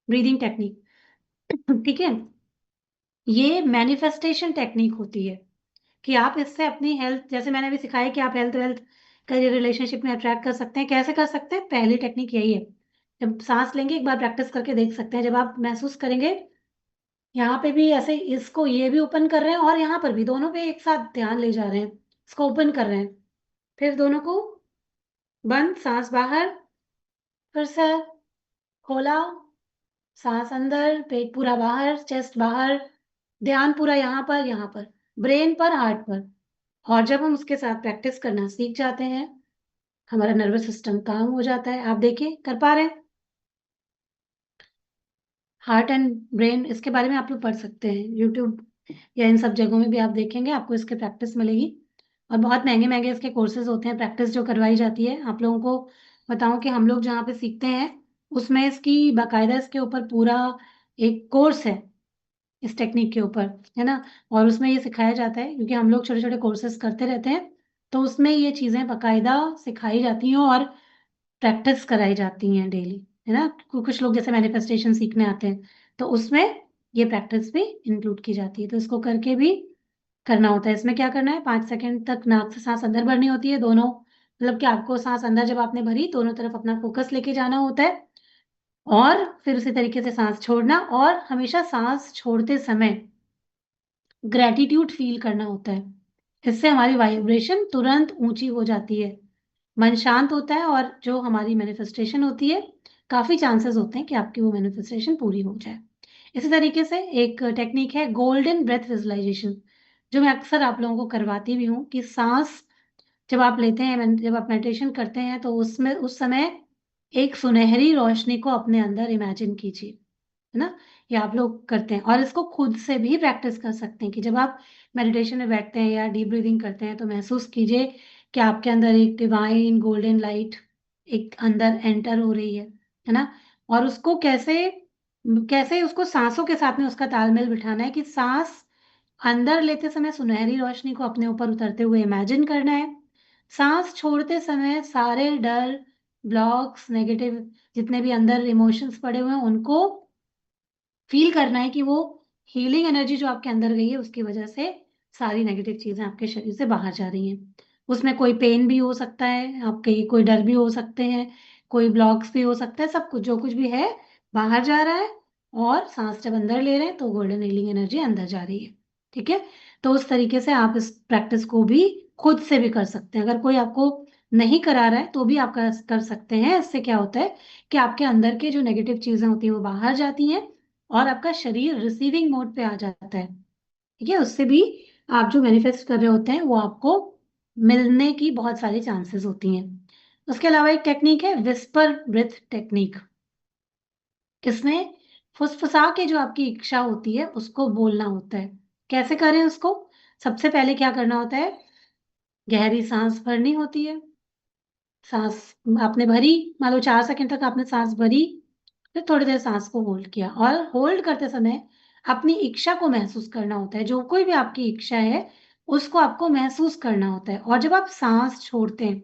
breathing technique. ठीक है, ये मैनिफेस्टेशन टेक्निक होती है, कि आप इससे अपनी हेल्थ, जैसे मैंने भी सिखाया कि आप हेल्थ वेल्थ करियर रिलेशनशिप में अट्रैक्ट कर सकते हैं। कैसे कर सकते हैं, पहली टेक्निक यही है। जब सांस लेंगे, एक बार प्रैक्टिस करके देख सकते हैं, जब आप महसूस करेंगे यहाँ पे भी ऐसे, इसको ये भी ओपन कर रहे हैं और यहाँ पर भी, दोनों पे एक साथ ध्यान ले जा रहे हैं, इसको ओपन कर रहे हैं, फिर दोनों को बंद, सांस बाहर, फिर से खोला, सांस अंदर, पेट पूरा बाहर, चेस्ट बाहर, ध्यान पूरा यहाँ पर, ब्रेन पर, हार्ट पर। और जब हम उसके साथ प्रैक्टिस करना सीख जाते हैं, हमारा नर्वस सिस्टम काम हो जाता है। आप देखिए, कर पा रहे हैं। हार्ट एंड ब्रेन, इसके बारे में आप लोग पढ़ सकते हैं यूट्यूब या इन सब जगहों में भी, आप देखेंगे आपको इसके प्रैक्टिस मिलेगी। और बहुत महंगे महंगे इसके कोर्सेज होते हैं, प्रैक्टिस जो करवाई जाती है। आप लोगों को बताऊं कि हम लोग जहाँ पे सीखते हैं, उसमें इसकी बाकायदा इसके ऊपर पूरा एक कोर्स है, इस टेक्निक के ऊपर, है ना। और उसमें ये सिखाया जाता है, क्योंकि हम लोग छोटे छोटे कोर्सेज करते रहते हैं, तो उसमें ये चीजें बाकायदा सिखाई जाती हैं और प्रैक्टिस कराई जाती हैं डेली, है ना। कुछ लोग जैसे मैनिफेस्टेशन सीखने आते हैं, तो उसमें ये प्रैक्टिस भी इंक्लूड की जाती है। तो इसको करके भी करना होता है। इसमें क्या करना है, 5 सेकंड तक नाक से सांस अंदर भरनी होती है, दोनों, मतलब कि आपको सांस अंदर जब आपने भरी, दोनों तरफ अपना फोकस लेके जाना होता है, और फिर उसी तरीके से सांस छोड़ना, और हमेशा सांस छोड़ते समय ग्रेटिट्यूड फील करना होता है। इससे हमारी वाइब्रेशन तुरंत ऊंची हो जाती है, मन शांत होता है, और जो हमारी मैनिफेस्टेशन होती है, काफी चांसेस होते हैं कि आपकी वो मैनिफेस्टेशन पूरी हो जाए। इसी तरीके से एक टेक्निक है गोल्डन ब्रेथ विजुअलाइजेशन, जो मैं अक्सर आप लोगों को करवाती भी हूँ, कि सांस जब आप लेते हैं, जब आप मेडिटेशन करते हैं, तो उसमें उस समय एक सुनहरी रोशनी को अपने अंदर इमेजिन कीजिए, है ना। ये आप लोग करते हैं, और इसको खुद से भी प्रैक्टिस कर सकते हैं, कि जब आप मेडिटेशन में बैठते हैं या डीप ब्रीदिंग करते हैं, तो महसूस कीजिए कि आपके अंदर एक डिवाइन गोल्डन लाइट एक अंदर एंटर हो रही है ना। और उसको कैसे कैसे उसको सांसों के साथ में उसका तालमेल बिठाना है कि सांस अंदर लेते समय सुनहरी रोशनी को अपने ऊपर उतरते हुए इमेजिन करना है। सांस छोड़ते समय सारे डर, ब्लॉक्स, नेगेटिव जितने भी अंदर इमोशंस पड़े हुए हैं उनको फील करना है कि वो हीलिंग एनर्जी जो आपके अंदर गई है उसकी वजह से सारी नेगेटिव चीजें आपके शरीर से बाहर जा रही हैं। उसमें कोई पेन भी हो सकता है, आपके कोई डर भी हो सकते हैं, कोई ब्लॉक्स भी हो सकता है, सब कुछ जो कुछ भी है बाहर जा रहा है। और सांस जब अंदर ले रहे हैं तो गोल्डन हीलिंग एनर्जी अंदर जा रही है। ठीक है। तो उस तरीके से आप इस प्रैक्टिस को भी खुद से भी कर सकते हैं। अगर कोई आपको नहीं करा रहा है तो भी आप कर सकते हैं। इससे क्या होता है कि आपके अंदर के जो नेगेटिव चीजें होती हैं वो बाहर जाती हैं और आपका शरीर रिसीविंग मोड पे आ जाता है। ठीक है। उससे भी आप जो मैनिफेस्ट कर रहे होते हैं वो आपको मिलने की बहुत सारी चांसेस होती हैं। उसके अलावा एक टेक्निक है विस्पर ब्रेथ टेक्निक। इसमें फुसफुसा के जो आपकी इच्छा होती है उसको बोलना होता है। कैसे करें उसको? सबसे पहले क्या करना होता है, गहरी सांस भरनी होती है। सांस आपने भरी, मान लो 4 सेकंड तक आपने सांस भरी, फिर थोड़ी देर सांस को होल्ड किया और होल्ड करते समय अपनी इच्छा को महसूस करना होता है। जो कोई भी आपकी इच्छा है उसको आपको महसूस करना होता है। और जब आप सांस छोड़ते हैं,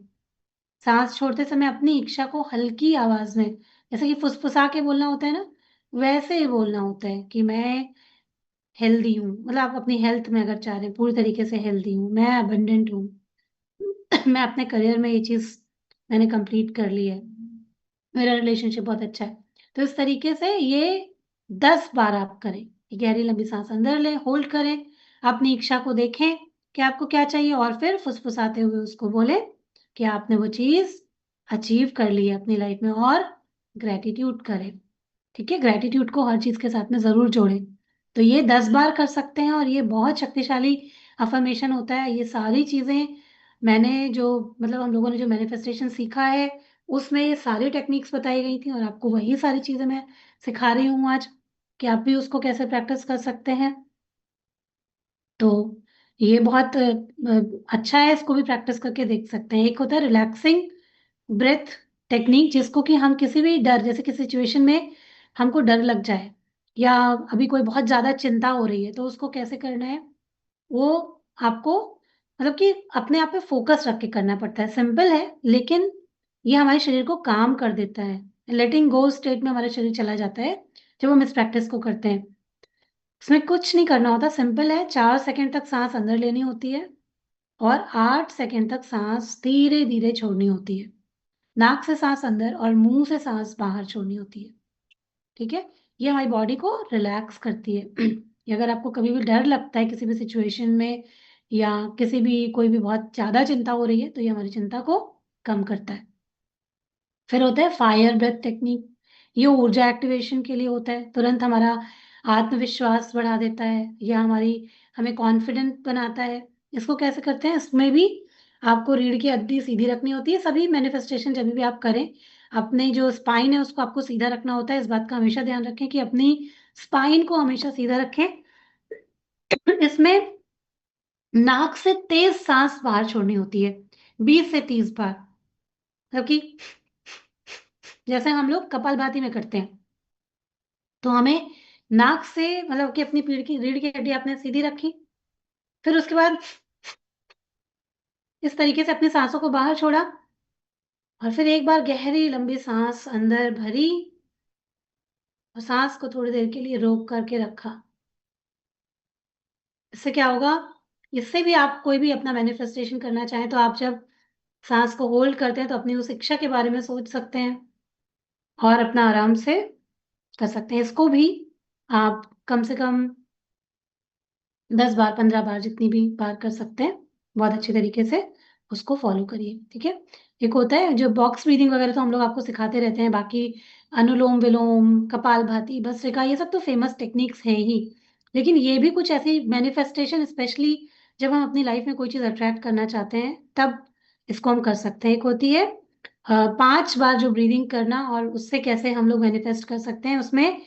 सांस छोड़ते समय अपनी इच्छा को हल्की आवाज में, जैसे कि फुसफुसा के बोलना होता है ना, वैसे ही बोलना होता है कि मैं हेल्दी हूँ। मतलब आप अपनी हेल्थ में अगर चाह रहे हैं पूरी तरीके से हेल्दी हूँ, मैं अबंडेंट हूँ, मैं अपने करियर में ये चीज मैंने कंप्लीट कर ली है, मेरा रिलेशनशिप बहुत अच्छा है। तो इस तरीके से ये 10 बार आप करें। गहरी लंबी सांस अंदर लें, होल्ड करें, अपनी इच्छा को देखें कि आपको क्या चाहिए और फिर फुसफुसाते हुए उसको बोले कि आपने वो चीज अचीव कर ली है अपनी लाइफ में और ग्रेटिट्यूड करें। ठीक है। ग्रेटिट्यूड को हर चीज के साथ में जरूर जोड़ें। तो ये 10 बार कर सकते हैं और ये बहुत शक्तिशाली अफर्मेशन होता है। ये सारी चीजें मैंने जो मतलब हम लोगों ने जो मैनिफेस्टेशन सीखा है उसमें ये सारी टेक्निक्स बताई गई थी और आपको वही सारी चीजें मैं सिखा रही हूँ आज कि आप भी उसको कैसे प्रैक्टिस कर सकते हैं। तो ये बहुत अच्छा है, इसको भी प्रैक्टिस करके देख सकते हैं। एक होता है रिलैक्सिंग ब्रेथ टेक्निक, जिसको कि हम किसी भी डर, जैसे किसी सिचुएशन में हमको डर लग जाए या अभी कोई बहुत ज्यादा चिंता हो रही है तो उसको कैसे करना है, वो आपको मतलब कि अपने आप पे फोकस रख के करना पड़ता है। सिंपल है लेकिन ये हमारे शरीर को काम कर देता है। लेटिंग गो स्टेट में हमारा शरीर चला जाता है जब हम इस प्रैक्टिस को करते हैं। इसमें कुछ नहीं करना होता, सिंपल है। 4 सेकंड तक सांस अंदर लेनी होती है और 8 सेकंड तक सांस धीरे धीरे छोड़नी होती है। नाक से सांस अंदर और मुंह से सांस बाहर छोड़नी होती है। ठीक है। ये हमारी बॉडी को रिलैक्स करती है। ये अगर आपको कभी भी डर लगता है किसी भी सिचुएशन में या किसी भी कोई भी बहुत ज्यादा चिंता हो रही है तो ये हमारी चिंता को कम करता है। फिर होता है फायर ब्रेथ टेक्निक। ये ऊर्जा एक्टिवेशन के लिए होता है, तुरंत हमारा आत्मविश्वास बढ़ा देता है या हमें कॉन्फिडेंट बनाता है। इसको कैसे करते हैं, इसमें भी आपको रीढ़ की हड्डी सीधी रखनी होती है। सभी मैनिफेस्टेशन जब भी आप करें अपने जो स्पाइन है उसको आपको सीधा रखना होता है। इस बात का हमेशा ध्यान रखें कि अपनी स्पाइन को हमेशा सीधा रखें। इसमें नाक से तेज सांस बाहर छोड़नी होती है 20 से 30 बार। मतलब कि जैसे हम लोग कपालभाति में करते हैं तो हमें नाक से मतलब कि अपनी रीढ़ की हड्डी आपने सीधी रखी, फिर उसके बाद इस तरीके से अपनी सांसों को बाहर छोड़ा और फिर एक बार गहरी लंबी सांस अंदर भरी और सांस को थोड़ी देर के लिए रोक करके रखा। इससे क्या होगा, इससे भी आप कोई भी अपना मैनिफेस्टेशन करना चाहें तो आप जब सांस को होल्ड करते हैं तो अपनी उस इच्छा के बारे में सोच सकते हैं और अपना आराम से कर सकते हैं। इसको भी आप कम से कम 10 बार 15 बार जितनी भी बार कर सकते हैं। बहुत अच्छे तरीके से उसको फॉलो करिए। ठीक है। एक होता है जो बॉक्स ब्रीदिंग वगैरह तो हम लोग आपको सिखाते रहते हैं, बाकी अनुलोम विलोम, कपालभाति, भस्त्रिका, ये सब तो फेमस टेक्निक्स हैं ही। लेकिन ये भी कुछ ऐसी मैनिफेस्टेशन, स्पेशली जब हम अपनी लाइफ में कोई चीज अट्रैक्ट करना चाहते हैं तब इसको हम कर सकते हैं। एक होती है 5 बार जो ब्रीदिंग करना और उससे कैसे हम लोग मैनिफेस्ट कर सकते हैं। उसमें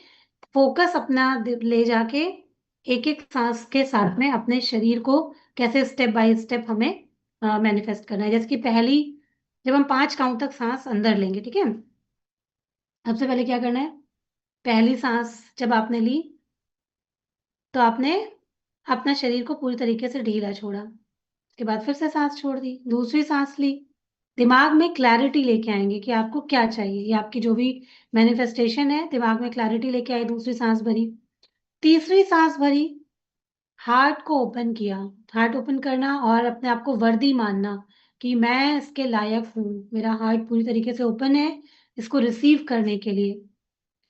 फोकस अपना ले जाके एक एक सांस के साथ में अपने शरीर को कैसे स्टेप बाय स्टेप हमें मैनिफेस्ट करना है। जैसे कि पहली, जब हम 5 काउंट तक सांस अंदर लेंगे, ठीक है, सबसे पहले क्या करना है, पहली सांस जब आपने ली तो आपने अपना शरीर को पूरी तरीके से ढीला छोड़ा, उसके बाद फिर से सांस छोड़ दी, दूसरी सांस ली, दिमाग में क्लैरिटी लेके आएंगे कि आपको क्या चाहिए, ये आपकी जो भी मैनिफेस्टेशन है, दिमाग में क्लैरिटी लेके आई, दूसरी सांस भरी, तीसरी सांस भरी, हार्ट को ओपन किया, हार्ट ओपन करना और अपने आप को वर्दी मानना कि मैं इसके लायक हूँ, मेरा हार्ट पूरी तरीके से ओपन है इसको रिसीव करने के लिए।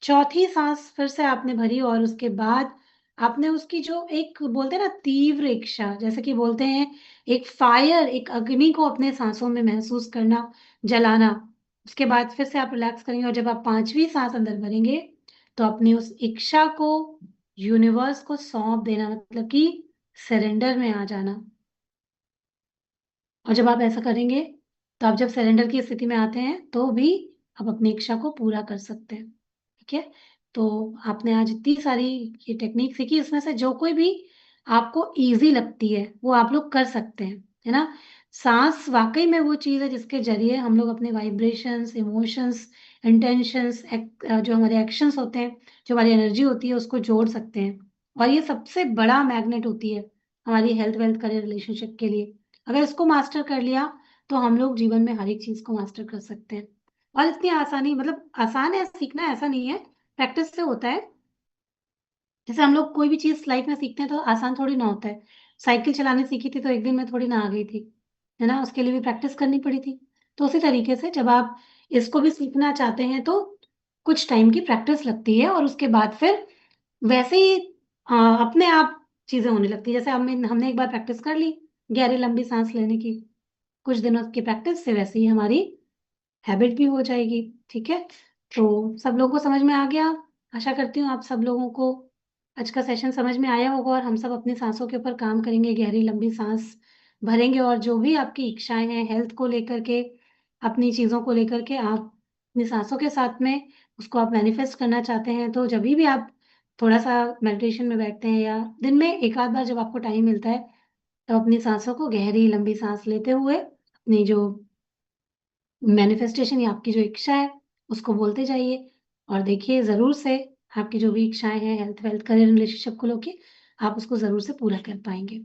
चौथी सांस फिर से आपने भरी और उसके बाद आपने उसकी जो एक बोलते हैं ना तीव्र इच्छा, जैसे कि बोलते हैं एक फायर, एक अग्नि को अपने सांसों में महसूस करना, जलाना। उसके बाद फिर से आप रिलैक्स करेंगे और जब आप पांचवी सांस अंदर भरेंगे तो अपनी उस इच्छा को यूनिवर्स को सौंप देना, मतलब कि सरेंडर में आ जाना। और जब आप ऐसा करेंगे तो आप जब सरेंडर की स्थिति में आते हैं तो भी आप अपनी इच्छा को पूरा कर सकते हैं। ठीक है, तो आपने आज इतनी सारी ये टेक्निक सीखी, इसमें से जो कोई भी आपको इजी लगती है वो आप लोग कर सकते हैं, है ना। सांस वाकई में वो चीज है जिसके जरिए हम लोग अपने वाइब्रेशंस, इमोशंस, इंटेंशंस, जो हमारे एक्शंस होते हैं, जो हमारी एनर्जी होती है उसको जोड़ सकते हैं। और ये सबसे बड़ा मैग्नेट होती है हमारी हेल्थ वेल्थ करियर रिलेशनशिप के लिए। अगर इसको मास्टर कर लिया तो हम लोग जीवन में हर एक चीज को मास्टर कर सकते हैं। और इतनी आसानी, मतलब आसान है सीखना, ऐसा नहीं है, प्रैक्टिस से होता है। जैसे हम लोग कोई भी चीज लाइफ में सीखते हैं तो आसान थोड़ी ना होता है। साइकिल चलाने सीखी थी तो एक दिन में थोड़ी ना आ गई थी, है ना, उसके लिए भी प्रैक्टिस करनी पड़ी थी। तो उसी तरीके से जब आप इसको भी सीखना चाहते हैं तो कुछ टाइम की प्रैक्टिस लगती है और उसके बाद फिर वैसे ही अपने आप चीजें होने लगती है। जैसे हमने हमने एक बार प्रैक्टिस कर ली गहरी लंबी सांस लेने की, कुछ दिनों की प्रैक्टिस से वैसे ही हमारी हैबिट भी हो जाएगी। ठीक है, तो सब लोगों को समझ में आ गया। आशा करती हूँ आप सब लोगों को आज का सेशन समझ में आया होगा और हम सब अपनी सांसों के ऊपर काम करेंगे, गहरी लंबी सांस भरेंगे और जो भी आपकी इच्छाएं हैं हेल्थ को लेकर के, अपनी चीजों को लेकर के, आप अपनी सांसों के साथ में उसको आप मैनिफेस्ट करना चाहते हैं तो जब भी आप थोड़ा सा मेडिटेशन में बैठते हैं या दिन में एक आध बार जब आपको टाइम मिलता है तो अपनी सांसों को गहरी लंबी सांस लेते हुए अपनी जो मैनिफेस्टेशन या आपकी जो इच्छा है उसको बोलते जाइए और देखिए जरूर से आपकी जो भी इच्छाएं हैं हेल्थ वेल्थ करियर रिलेशनशिप को लेके आप उसको जरूर से पूरा कर पाएंगे।